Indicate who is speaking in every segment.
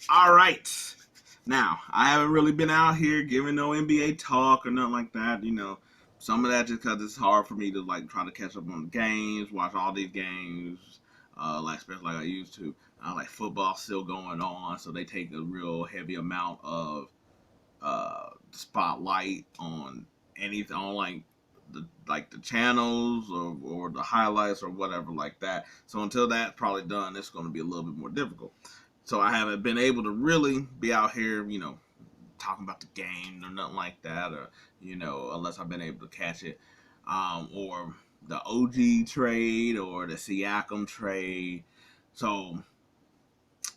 Speaker 1: All right. Now, I haven't really been out here giving no NBA talk or nothing like that. Some of that just because it's hard for me to like try to catch up on the games, watch all these games, like especially like I used to. Like football still going on, so they take a real heavy amount of spotlight on anything on like the channels or the highlights or whatever like that. So until that's probably done, it's going to be a little bit more difficult. So I haven't been able to really be out here, talking about the game or nothing like that, or unless I've been able to catch it, or the OG trade or the Siakam trade. So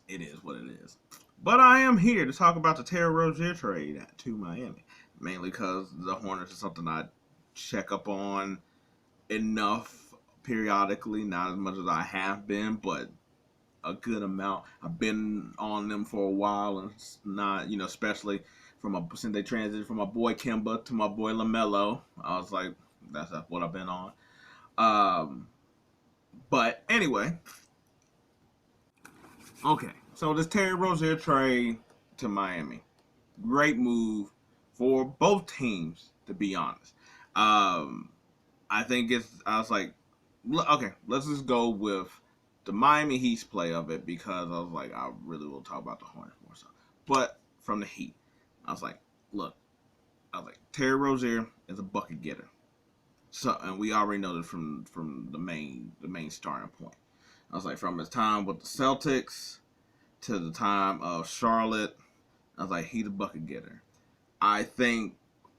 Speaker 1: it is what it is. But I am here to talk about the Terry Rozier trade to Miami, mainly because the Hornets is something I check up on enough periodically, not as much as I have been, but a good amount. I've been on them for a while, and it's not, especially since they transitioned from my boy Kimba to my boy LaMelo. I was like, that's what I've been on. Um, but anyway, okay. So this Terry Rozier trade to Miami, great move for both teams, to be honest. Um, I think it's. I was like, okay, let's just go with the Miami Heat's play of it because I was like, I really will talk about the Hornets more so. But from the Heat, I was like, look, Terry Rozier is a bucket getter. So, and we already know this from the main starting point. I was like, from his time with the Celtics to the time of Charlotte, I was like, he's a bucket getter. I think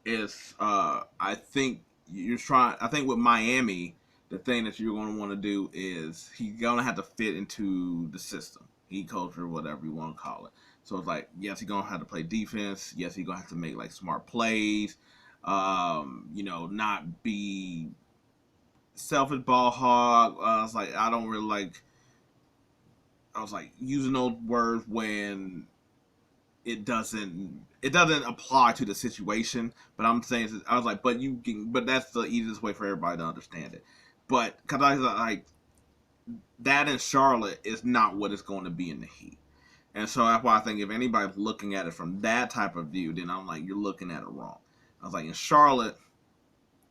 Speaker 1: I think you're trying. I think with Miami, the thing that you're going to want to do is he's going to have to fit into the system, heat culture, whatever you want to call it. So it's like, yes, he's going to have to play defense. Yes, he's going to have to make like smart plays. Not be selfish ball hog. I was like, I don't really like. I was like using those words when it doesn't apply to the situation. But I'm saying, I was like, but that's the easiest way for everybody to understand it. But because I was like, that in Charlotte is not what it's going to be in the Heat. And so that's why I think if anybody's looking at it from that type of view, then I'm like, you're looking at it wrong. I was like, in Charlotte,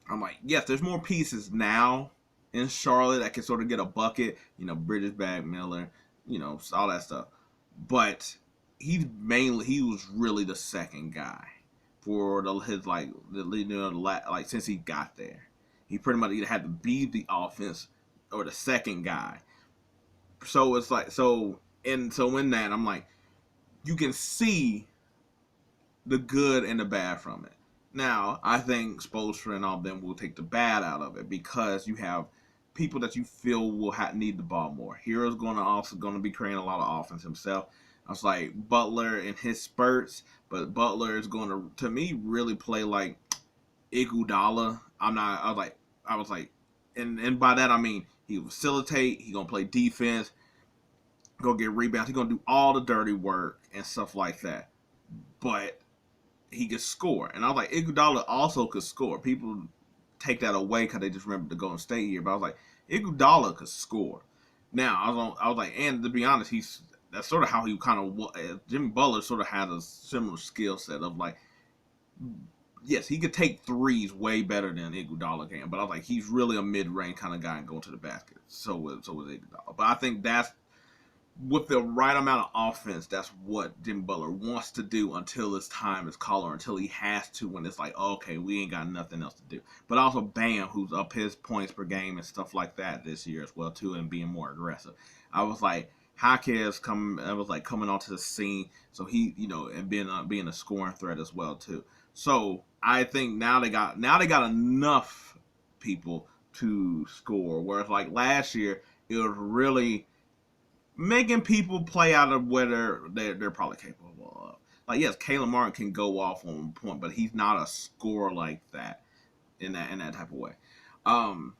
Speaker 1: I'm like, yes, there's more pieces now in Charlotte that can sort of get a bucket, Bridges back, Miller, all that stuff. But he was really the second guy for his like since he got there. He pretty much either had to be the offense or the second guy. So it's like so in that I'm like, you can see the good and the bad from it. Now, I think Spoelstra and all of them will take the bad out of it because you have people that you feel will need the ball more. Hero's going to be creating a lot of offense himself. I was like Butler in his spurts, but Butler is going to me really play like Iguodala. I'm not. I was like, and by that I mean he will facilitate. He gonna play defense. Go get rebounds. He gonna do all the dirty work and stuff like that. But he could score. And I was like, Iguodala also could score. People take that away because they just remember the Golden State year. But I was like, Iguodala could score. Now I was like, and to be honest, that's sort of how he kind of Jimmy Butler sort of has a similar skill set of like, yes, he could take threes way better than Iguodala can. But I was like, he's really a mid range kind of guy and going to the basket. So was Iguodala. But I think that's with the right amount of offense, that's what Jimmy Butler wants to do until his time is called or until he has to when it's like, okay, we ain't got nothing else to do. But also Bam, who's up his points per game and stuff like that this year as well too, and being more aggressive. I was like, coming onto the scene, so he, and being a scoring threat as well too. So I think now they got enough people to score. Whereas like last year, it was really making people play out of whether they're probably capable of. Like yes, Caleb Martin can go off on point, but he's not a scorer like that in that type of way. Um,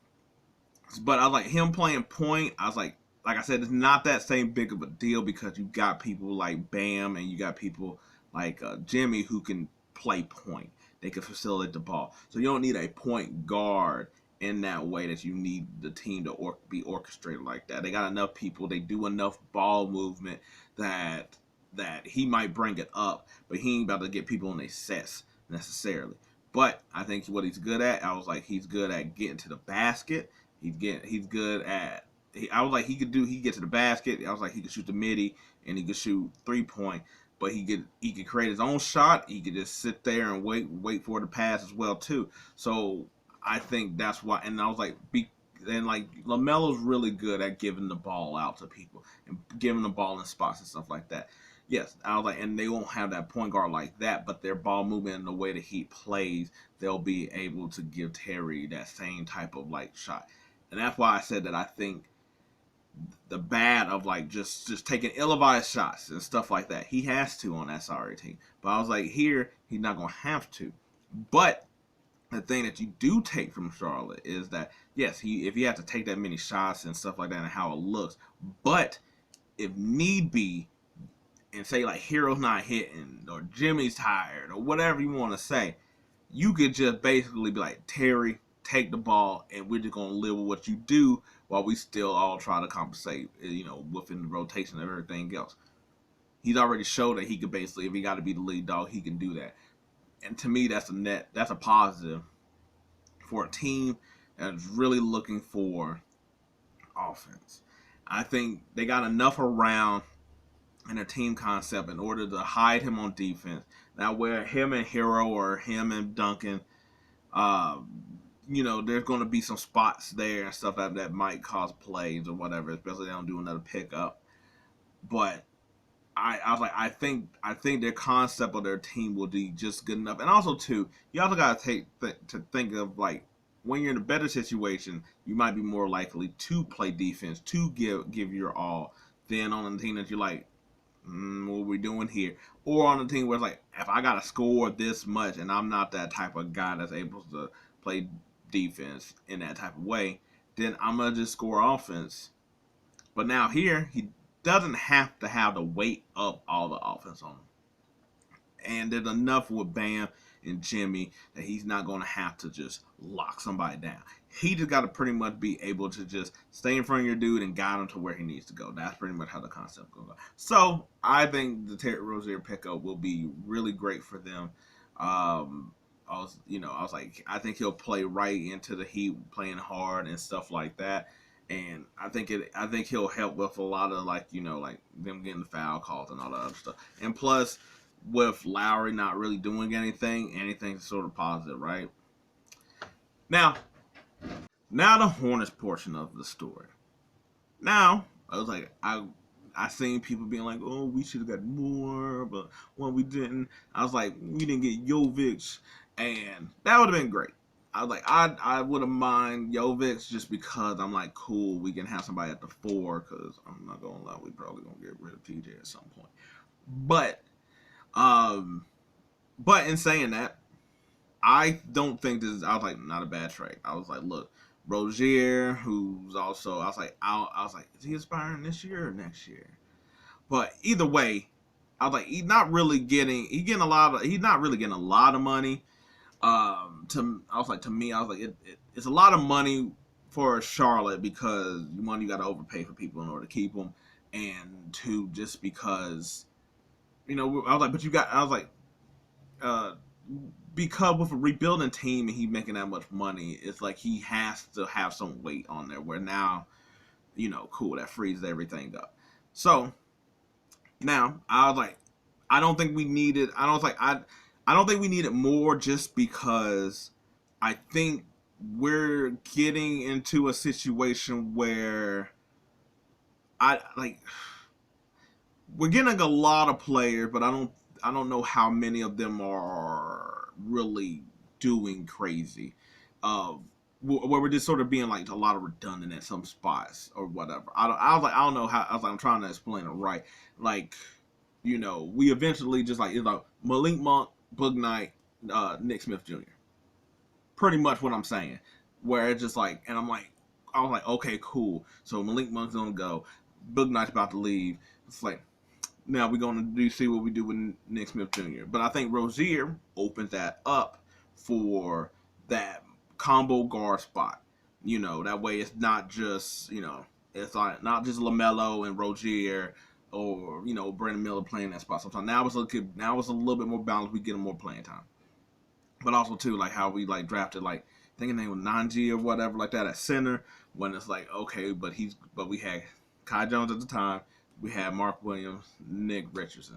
Speaker 1: but I was like him playing point. I was like I said, it's not that same big of a deal because you got people like Bam and you got people like Jimmy who can play point. They can facilitate the ball, so you don't need a point guard in that way that you need the team to be orchestrated like that. They got enough people. They do enough ball movement that that he might bring it up, but he ain't about to get people in their sets necessarily. But I think what he's good at, I was like, he's good at getting to the basket. He's good at. I was like, he could get to the basket. I was like, he could shoot the midi and he could shoot 3-point. But he could create his own shot. He could just sit there and wait for the pass as well too. So I think that's why. And I was like, LaMelo's really good at giving the ball out to people and giving the ball in spots and stuff like that. Yes, I was like, and they won't have that point guard like that, but their ball movement and the way the Heat plays, they'll be able to give Terry that same type of like shot. And that's why I said that I think the bad of like just taking ill-advised shots and stuff like that. He has to on that sorry team. But I was like, here, he's not going to have to. But the thing that you do take from Charlotte is that, yes, if you have to take that many shots and stuff like that and how it looks, but if need be, and say like Hero's not hitting or Jimmy's tired or whatever you want to say, you could just basically be like, Terry, take the ball and we're just going to live with what you do while we still all try to compensate, within the rotation of everything else. He's already showed that he could basically, if he got to be the lead dog, he can do that. And to me, that's a positive for a team that's really looking for offense. I think they got enough around in a team concept in order to hide him on defense. Now, where him and Hero or him and Duncan, there's going to be some spots there and stuff that might cause plays or whatever, especially if they don't do another pickup. But I was like, I think their concept of their team will be just good enough. And also, too, you also got to think of, like, when you're in a better situation, you might be more likely to play defense, to give your all, than on a team that you're like, what are we doing here? Or on a team where it's like, if I got to score this much and I'm not that type of guy that's able to play defense in that type of way, then I'm going to just score offense. But now here, he doesn't have to have the weight of all the offense on him. And there's enough with Bam and Jimmy that he's not going to have to just lock somebody down. He just got to pretty much be able to just stay in front of your dude and guide him to where he needs to go. That's pretty much how the concept goes. So I think the Terry Rozier pickup will be really great for them. I was like, I think he'll play right into the Heat, playing hard and stuff like that. And I think he'll help with a lot of like them getting the foul calls and all that other stuff. And plus, with Lowry not really doing anything's sort of positive, right? Now the Hornets portion of the story. Now, I was like, I seen people being like, oh, we should have got more, but when we didn't, I was like, we didn't get Jovic, and that would have been great. I was like, I would have mind Jovic just because I'm like, cool, we can have somebody at the 4, because I'm not going to lie, we probably going to get rid of PJ at some point. But in saying that, I don't think this is, I was like, not a bad trade. I was like, look, Rozier, who's also, I was like, is he aspiring this year or next year? But either way, I was like, he's not really getting a lot of money. I was like, it's a lot of money for Charlotte because one, you got to overpay for people in order to keep them, and two, just because, I was like, because with a rebuilding team and he making that much money, it's like he has to have some weight on there. Where now, cool, that frees everything up. So now I was like, I don't think we needed more, just because I think we're getting into a situation where we're getting a lot of players, but I don't know how many of them are really doing crazy. Where we're just sort of being like a lot of redundant at some spots or whatever. I was like, I don't know how. I was like, I'm trying to explain it right. Like, we eventually just like, it's like Malik Monk, Book Knight, Nick Smith Jr. Pretty much what I'm saying. Where it's just like, and I was like, okay, cool. So Malik Monk's gonna go. Book Knight's about to leave. It's like, now we're going to see what we do with Nick Smith Jr. But I think Rozier opens that up for that combo guard spot. That way it's not just, it's like not just LaMelo and Rozier or Brandon Miller playing that spot sometimes. Now it's a little bit more balanced. We get him more playing time, but also too like how we like drafted like I think his name was Nanji or whatever like that at center. When it's like okay, but we had Kai Jones at the time. We had Mark Williams, Nick Richards.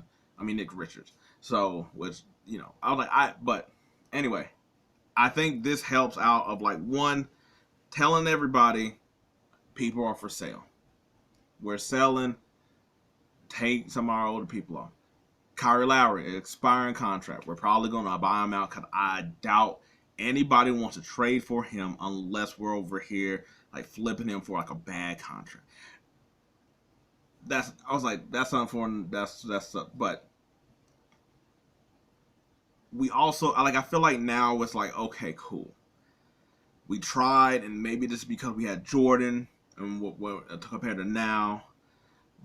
Speaker 1: So which I was like but anyway, I think this helps out of like one telling everybody people are for sale. We're selling. Take some of our older people off. Kyrie Lowry, expiring contract. We're probably going to buy him out because I doubt anybody wants to trade for him unless we're over here like flipping him for like a bad contract. I was like, that's unfortunate. But we also I feel like now it's like okay, cool. We tried, and maybe this is because we had Jordan and what compared to now.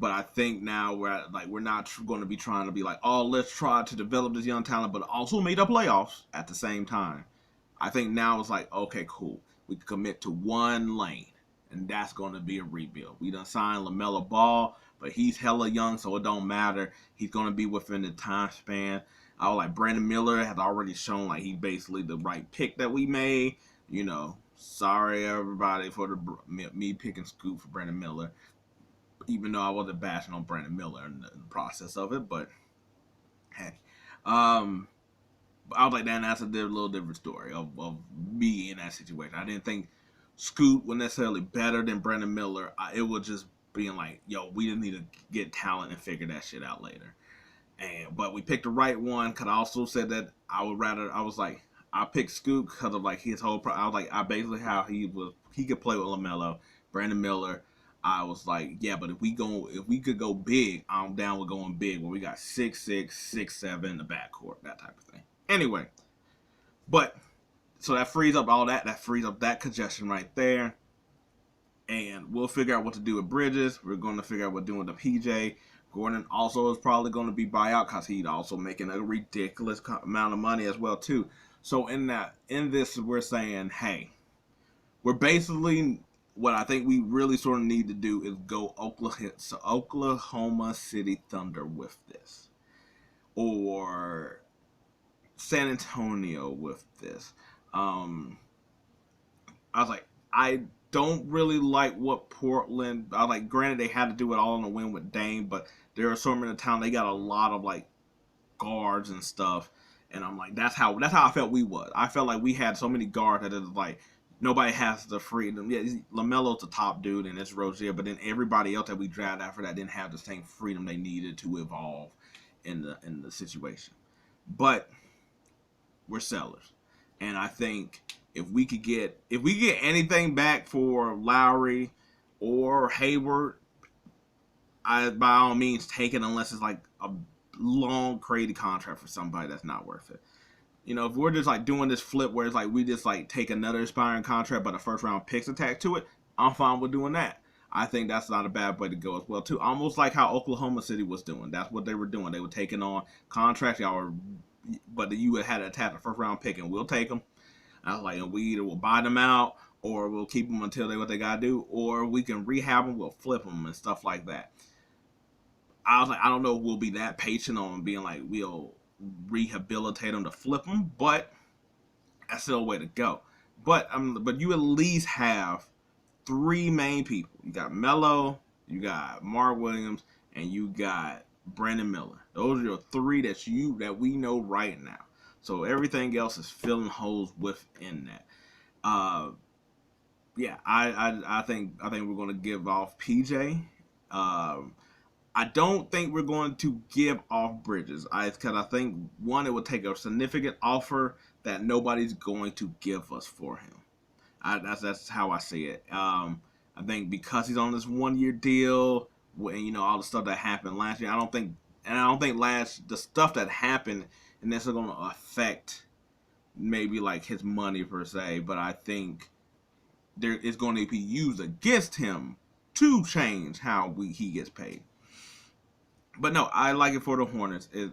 Speaker 1: But I think now we're not going to be trying to be like, oh, let's try to develop this young talent, but also make the playoffs at the same time. I think now it's like, okay, cool. We can commit to one lane, and that's going to be a rebuild. We done signed lameloball, but he's hella young, so it don't matter. He's going to be within the time span. I was like, Brandon Miller has already shown like he's basically the right pick that we made. Sorry everybody for me picking Scoop for Brandon Miller, even though I wasn't bashing on Brandon Miller in the process of it, but hey. I was like, that's a little different story of me in that situation. I didn't think Scoot was necessarily better than Brandon Miller. It was just being like, yo, we just need to get talent and figure that shit out later. But we picked the right one, because I also said that I picked Scoot because of like his whole. I was like, I basically how he could play with LaMelo, Brandon Miller. I was like, yeah, but if we could go big, I'm down with going big. Where we got 6'6", 6'7" in the backcourt, that type of thing. Anyway, but so that frees up all that. That frees up that congestion right there, and we'll figure out what to do with Bridges. We're going to figure out what to do with the PJ. Gordon also is probably going to be buyout because he's also making a ridiculous amount of money as well too. So in this, we're saying, hey, we're basically what I think we really sort of need to do is go Oklahoma City Thunder with this, or San Antonio with this. I was like, I don't really like what Portland. I like. Granted, they had to do it all on a win with Dame, but there are so many town. They got a lot of like guards and stuff, and I'm like, that's how I felt we was. I felt like we had so many guards that it's like nobody has the freedom. Yeah, LaMelo's the top dude, and it's Rozier, but then everybody else that we drafted after that didn't have the same freedom they needed to evolve in the situation. But we're sellers, and I think if we get anything back for Lowry or Hayward, I by all means take it, unless it's like a long crazy contract for somebody that's not worth it. If we're just like doing this flip where it's like we just like take another expiring contract but a first round picks attached to it, I'm fine with doing that. I think that's not a bad way to go as well too. Almost like how Oklahoma City was doing. That's what they were doing. They were taking on contracts, but you had to attach a first round pick, and we'll take them. I was like, we either will buy them out or we'll keep them until what they gotta do, or we can rehab them, we'll flip them and stuff like that. I was like, I don't know if we'll be that patient on being like we'll rehabilitate them to flip them, but that's still a way to go. But you at least have three main people. You got Melo, you got Mark Williams, and you got Brandon Miller. Those are your three that we know right now. So everything else is filling holes within that. Yeah, I think we're going to give off PJ. I don't think we're going to give off Bridges. Because I think one, it would take a significant offer that nobody's going to give us for him. That's how I see it. I think because he's on this 1 year deal, and all the stuff that happened last year, I don't think the stuff that happened and that's going to affect maybe like his money per se, but I think there is going to be used against him to change how he gets paid. But no, I like it for the Hornets. I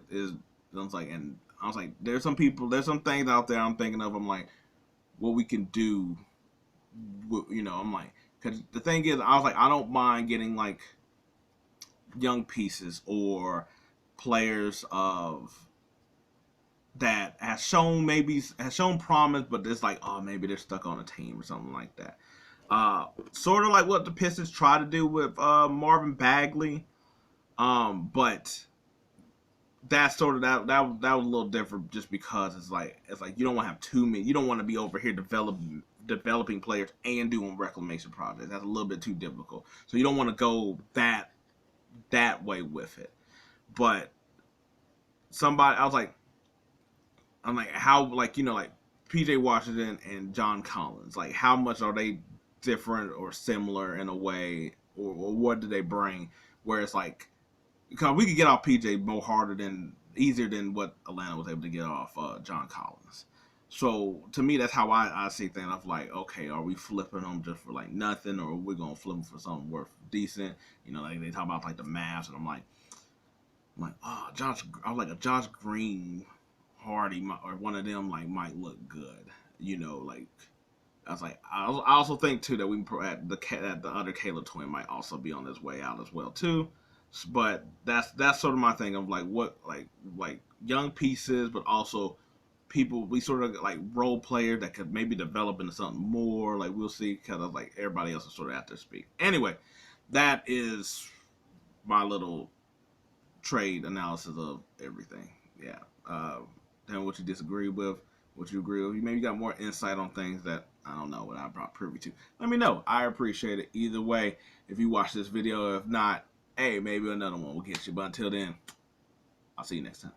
Speaker 1: was like, there's some things out there I'm thinking of. I'm like, what we can do. I'm like, because the thing is, I was like, I don't mind getting like young pieces or players of that has shown promise, but it's like, oh, maybe they're stuck on a team or something like that. Sort of like what the Pistons try to do with Marvin Bagley, but that sort of that was a little different just because it's like you don't want to have too many. You don't want to be over here developing players and doing reclamation projects. That's a little bit too difficult. So you don't want to go that way with it. But somebody, I'm like, how, like, like PJ Washington and John Collins, like, how much are they different or similar in a way, or what do they bring? Where it's like, because we could get off PJ more easier than what Atlanta was able to get off John Collins. So to me, that's how I see things. I'm like, okay, are we flipping them just for like nothing, or are we gonna flip them for something worth decent? Like they talk about like the Mavs, and oh, I was like, a Josh Green, Hardy, or one of them like might look good. Like I was like, I also think too that that the other Caleb twin might also be on his way out as well too. But that's sort of my thing of like what like young pieces, but also people we sort of like role players that could maybe develop into something more. Like we'll see, kind of like everybody else is sort of at their speed. Anyway, that is my little trade analysis of everything. Yeah. Tell me what you disagree with, what you agree with. You maybe got more insight on things that I don't know what I'm not privy to. Let me know. I appreciate it either way. If you watch this video, if not, hey, maybe another one will get you. But until then, I'll see you next time.